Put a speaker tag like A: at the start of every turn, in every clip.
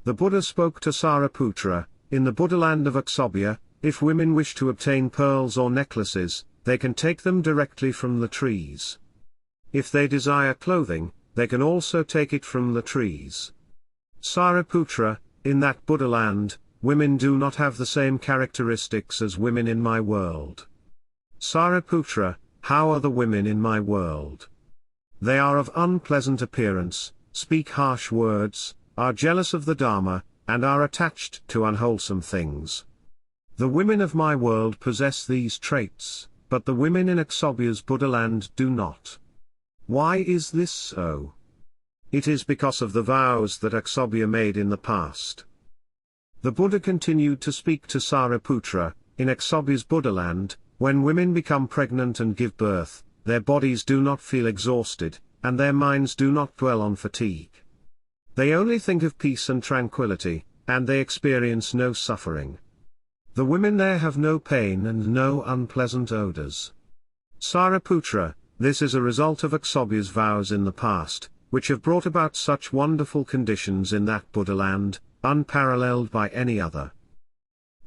A: The Buddha spoke to Sariputra, in the Buddhaland of Akshobhya, if women wish to obtain pearls or necklaces, they can take them directly from the trees. If they desire clothing, they can also take it from the trees. Sariputra, in that Buddhaland, women do not have the same characteristics as women in my world. Sariputra, how are the women in my world? They are of unpleasant appearance, speak harsh words, are jealous of the Dharma, and are attached to unwholesome things. The women of my world possess these traits, but the women in Akshobhya's Buddhaland do not. Why is this so? It is because of the vows that Akshobhya made in the past. The Buddha continued to speak to Sariputra, in Akshobhya's Buddhaland, when women become pregnant and give birth, their bodies do not feel exhausted, and their minds do not dwell on fatigue. They only think of peace and tranquility, and they experience no suffering. The women there have no pain and no unpleasant odors. Sariputra, this is a result of Akshobhya's vows in the past, which have brought about such wonderful conditions in that Buddhaland, unparalleled by any other.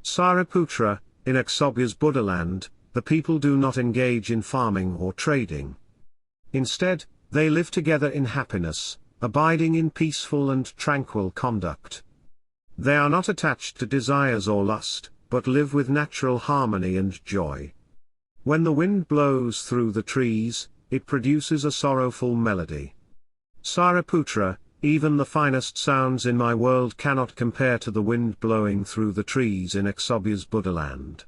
A: Sariputra, in Akshobhya's Buddhaland, the people do not engage in farming or trading. Instead, they live together in happiness, abiding in peaceful and tranquil conduct. They are not attached to desires or lust, but live with natural harmony and joy. When the wind blows through the trees, it produces a sorrowful melody. Sariputra, even the finest sounds in my world cannot compare to the wind blowing through the trees in Akshobhya's Buddhaland.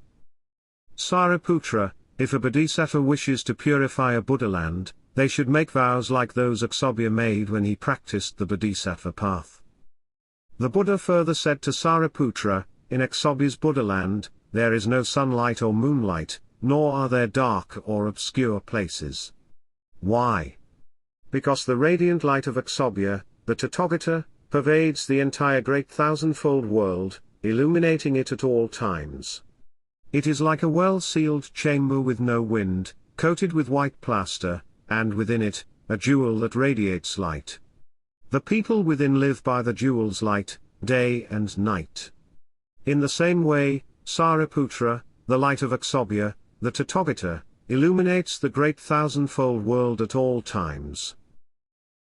A: Sariputra, if a bodhisattva wishes to purify a Buddhaland, they should make vows like those Akshobhya made when he practiced the bodhisattva path. The Buddha further said to Sariputra, in Akshobhya's Buddhaland, there is no sunlight or moonlight, nor are there dark or obscure places. Why? Because the radiant light of Akshobhya, the Tathagata, pervades the entire great thousandfold world, illuminating it at all times. It is like a well-sealed chamber with no wind, coated with white plaster, and within it, a jewel that radiates light. The people within live by the jewel's light, day and night. In the same way, Sariputra, the light of Akshobhya, the Tathagata, illuminates the great thousandfold world at all times.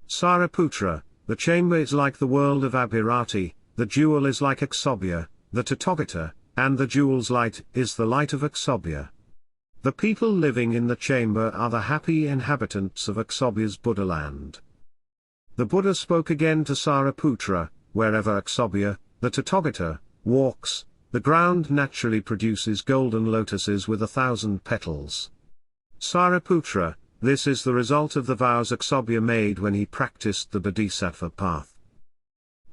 A: Sariputra, the chamber is like the world of Abhirati, the jewel is like Akshobhya, the Tathagata, and the jewel's light is the light of Akshobhya. The people living in the chamber are the happy inhabitants of Akshobhya's Buddhaland. The Buddha spoke again to Sariputra, wherever Akshobhya, the Tathagata, walks, the ground naturally produces golden lotuses with 1,000 petals. Sariputra, this is the result of the vows Akshobhya made when he practiced the bodhisattva path.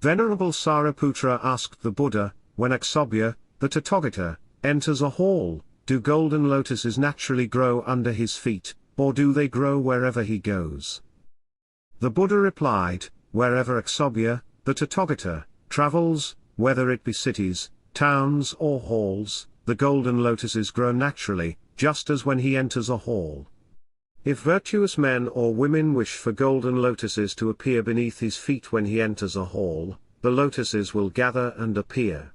A: Venerable Sariputra asked the Buddha, when Akshobhya, the Tathagata, enters a hall, do golden lotuses naturally grow under his feet, or do they grow wherever he goes? The Buddha replied, wherever Akshobhya, the Tathagata, travels, whether it be cities, towns or halls, the golden lotuses grow naturally, just as when he enters a hall. If virtuous men or women wish for golden lotuses to appear beneath his feet when he enters a hall, the lotuses will gather and appear.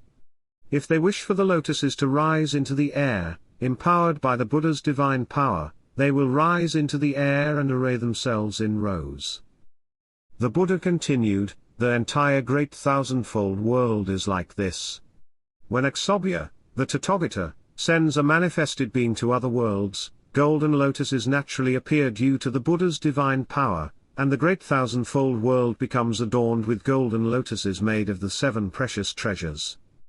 A: If they wish for the lotuses to rise into the air, empowered by the Buddha's divine power, they will rise into the air and array themselves in rows. The Buddha continued, the entire great thousandfold world is like this. When Akshobhya, the Tathagata, sends a manifested being to other worlds, golden lotuses naturally appear due to the Buddha's divine power, and the great thousandfold world becomes adorned with golden lotuses made of the 7 precious treasures.